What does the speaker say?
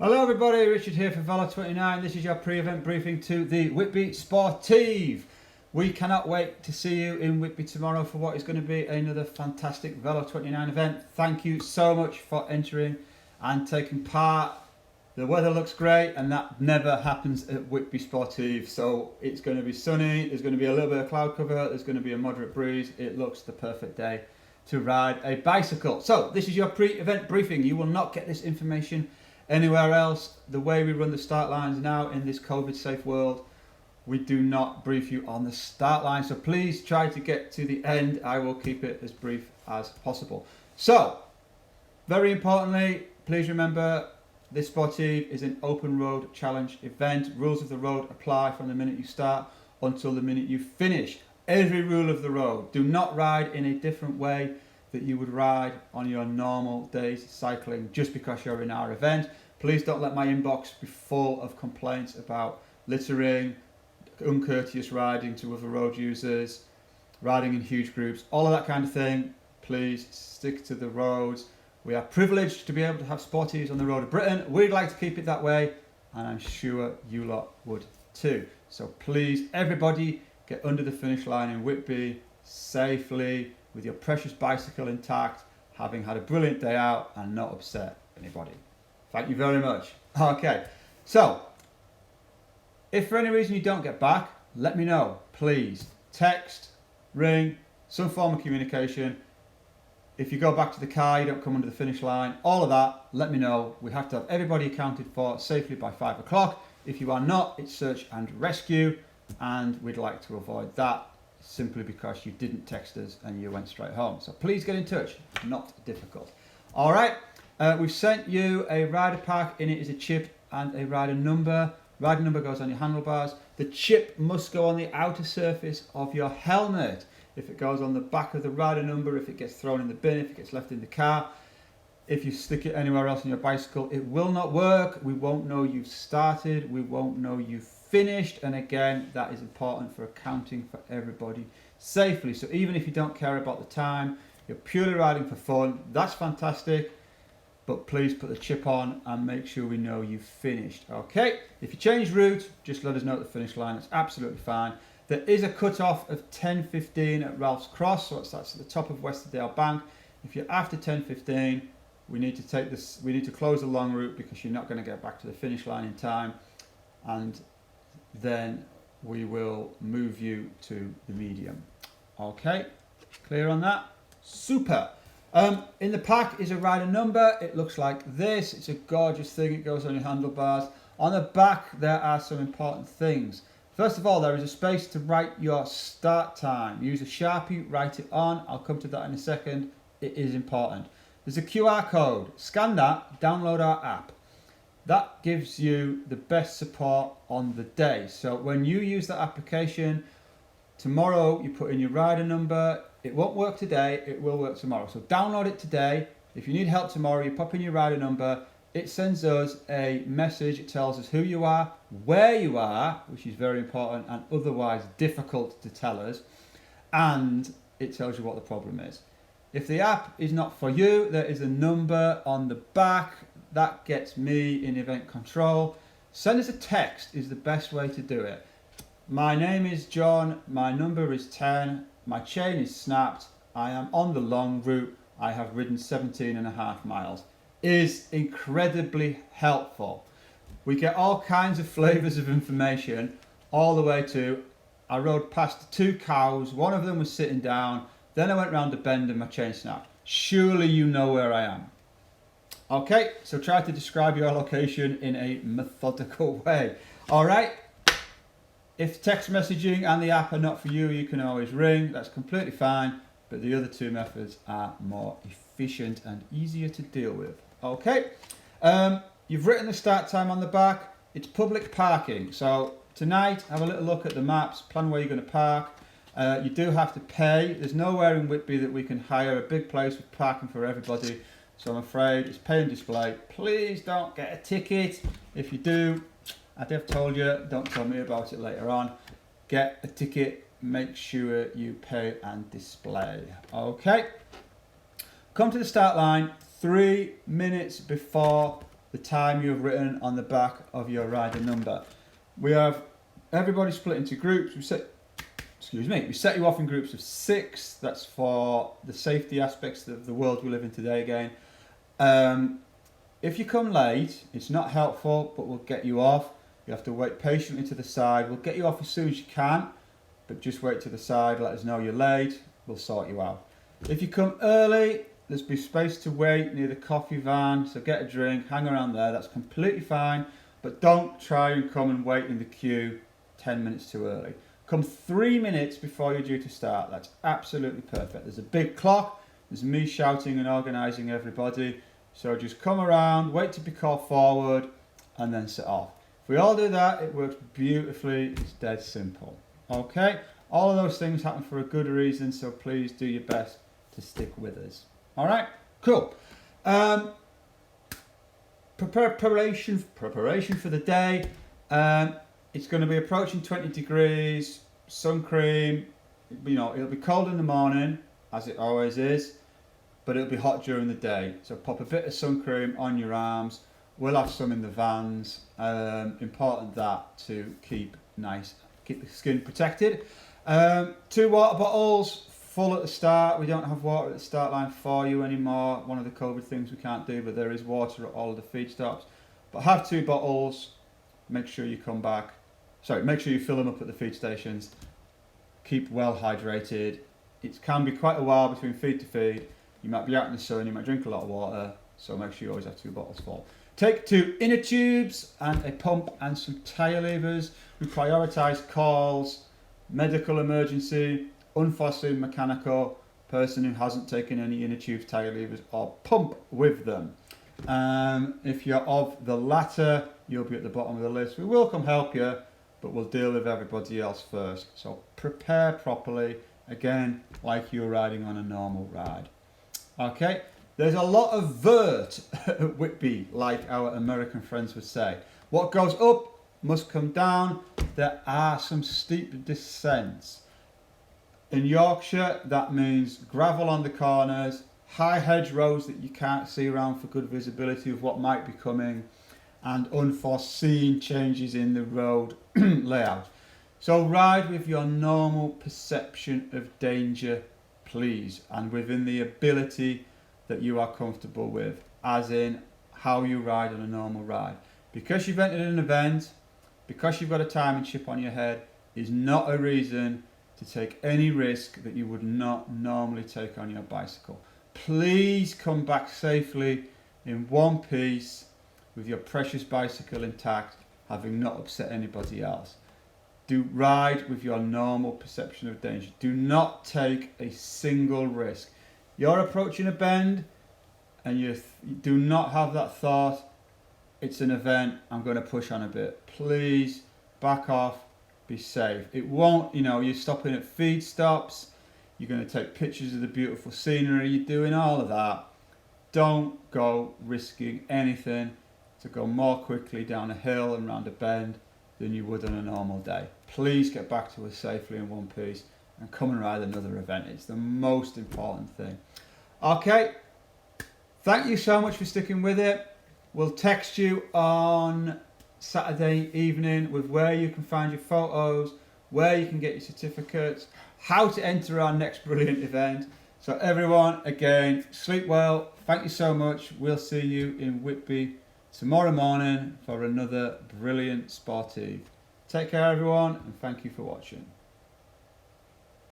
Hello everybody, Richard here for Velo 29. This is your pre-event briefing to the Whitby Sportive. We cannot wait to see you in Whitby tomorrow for what is going to be another fantastic Velo 29 event. Thank you so much for entering and taking part. The weather looks great and that never happens at Whitby Sportive. So it's going to be sunny, there's going to be a little bit of cloud cover, there's going to be a moderate breeze. It looks the perfect day to ride a bicycle. So this is your pre-event briefing. You will not get this information anywhere else. The way we run the start lines now in this COVID safe world, we do not brief you on the start line. So please try to get to the end. I will keep it as brief as possible. So very importantly, please remember this Sportive is an open road challenge event. Rules of the road apply from the minute you start until the minute you finish. Every rule of the road. Do not ride in a different way that you would ride on your normal days cycling just because you're in our event. Please don't let my inbox be full of complaints about littering, uncourteous riding to other road users, riding in huge groups, all of that kind of thing. Please stick to the roads. We are privileged to be able to have Sportives on the road of Britain. We'd like to keep it that way, and I'm sure you lot would too. So please, everybody, get under the finish line in Whitby safely with your precious bicycle intact, having had a brilliant day out and not upset anybody. Thank you very much. Okay, so if for any reason you don't get back, let me know, please. Text, ring, some form of communication. If you go back to the car, you don't come under the finish line, all of that, let me know. We have to have everybody accounted for safely by 5 o'clock. If you are not, it's search and rescue, and we'd like to avoid that simply because you didn't text us and you went straight home. So please get in touch, not difficult. All right, we've sent you a rider pack. In it is a chip and a rider number. Rider number goes on your handlebars. The chip must go on the outer surface of your helmet. If it goes on the back of the rider number, if it gets thrown in the bin, if it gets left in the car, if you stick it anywhere else on your bicycle, it will not work. We won't know you've started. We won't know you've finished. And again, that is important for accounting for everybody safely. So even if you don't care about the time, you're purely riding for fun, that's fantastic. But please put the chip on and make sure we know you've finished. Okay, if you change route, just let us know at the finish line. It's absolutely fine. There is a cut-off of 10:15 at Ralph's Cross, so that's at the top of Westerdale Bank. If you're after 10:15, we need to take this. We need to close the long route because you're not going to get back to the finish line in time, and then we will move you to the medium. Okay, clear on that? Super. In the pack is a rider number. It looks like this. It's a gorgeous thing. It goes on your handlebars. On the back, there are some important things. First of all, there is a space to write your start time. Use a Sharpie, write it on. I'll come to that in a second. It is important. There's a QR code. Scan that, download our app. That gives you the best support on the day. So when you use that application, tomorrow you put in your rider number. It won't work today, it will work tomorrow. So download it today. If you need help tomorrow, you pop in your rider number. It sends us a message. It tells us who you are, where you are, which is very important and otherwise difficult to tell us. And it tells you what the problem is. If the app is not for you, there is a number on the back. That gets me in event control. Send us a text is the best way to do it. My name is John. My number is 10. My chain is snapped. I am on the long route. I have ridden 17.5 miles. Is incredibly helpful. We get all kinds of flavours of information all the way to I rode past 2 cows. One of them was sitting down. Then I went round the bend and my chain snapped. Surely you know where I am. Okay, so try to describe your location in a methodical way. All right. If text messaging and the app are not for you, you can always ring. That's completely fine. But the other 2 methods are more efficient and easier to deal with. Okay. You've written the start time on the back. It's public parking. So tonight, have a little look at the maps. Plan where you're going to park. You do have to pay. There's nowhere in Whitby that we can hire a big place with parking for everybody. So I'm afraid it's pay and display. Please don't get a ticket. If you do, I'd have told you, don't tell me about it later on. Get a ticket, make sure you pay and display. Okay. Come to the start line 3 minutes before the time you've written on the back of your rider number. We have everybody split into groups. We set you off in groups of 6. That's for the safety aspects of the world we live in today again. If you come late, it's not helpful, but we'll get you off. You have to wait patiently to the side. We'll get you off as soon as you can, but just wait to the side, let us know you're late, we'll sort you out. If you come early, there's be space to wait near the coffee van, so get a drink, hang around there, that's completely fine, but don't try and come and wait in the queue 10 minutes too early. Come 3 minutes before you're due to start, that's absolutely perfect. There's a big clock, there's me shouting and organising everybody, so just come around, wait to be called forward, and then set off. If we all do that, it works beautifully, it's dead simple. Okay, all of those things happen for a good reason, so please do your best to stick with us. All right, cool. Preparation for the day. It's going to be approaching 20 degrees, sun cream, it'll be cold in the morning, as it always is, but it'll be hot during the day. So pop a bit of sun cream on your arms. We'll have some in the vans. Important that to keep the skin protected. 2 water bottles, full at the start. We don't have water at the start line for you anymore. One of the COVID things we can't do, but there is water at all of the feed stops. But have 2 bottles. Make sure you come back. Make sure you fill them up at the feed stations. Keep well hydrated. It can be quite a while between feed to feed. You might be out in the sun, you might drink a lot of water, so make sure you always have 2 bottles full. Take 2 inner tubes and a pump and some tyre levers. We prioritise calls, medical emergency, unforeseen mechanical, person who hasn't taken any inner tubes, tyre levers or pump with them. If you're of the latter, you'll be at the bottom of the list. We will come help you, but we'll deal with everybody else first. So prepare properly, again, like you're riding on a normal ride. Okay, there's a lot of vert at Whitby, like our American friends would say. What goes up must come down. There are some steep descents. In Yorkshire, that means gravel on the corners, high hedgerows that you can't see around for good visibility of what might be coming, and unforeseen changes in the road layout. So ride with your normal perception of danger, please, and within the ability that you are comfortable with, as in how you ride on a normal ride. Because you've entered an event, because you've got a timing chip on your head, is not a reason to take any risk that you would not normally take on your bicycle. Please come back safely in one piece with your precious bicycle intact, having not upset anybody else. Do ride with your normal perception of danger. Do not take a single risk. You're approaching a bend and you do not have that thought, it's an event, I'm going to push on a bit. Please back off, be safe. It won't, you're stopping at feed stops, you're going to take pictures of the beautiful scenery, you're doing all of that. Don't go risking anything to go more quickly down a hill and round a bend than you would on a normal day. Please get back to us safely in one piece and come and ride another event. It's the most important thing. Okay, thank you so much for sticking with it. We'll text you on Saturday evening with where you can find your photos, where you can get your certificates, how to enter our next brilliant event. So everyone, again, sleep well. Thank you so much. We'll see you in Whitby tomorrow morning for another brilliant sportive. Take care everyone, and thank you for watching.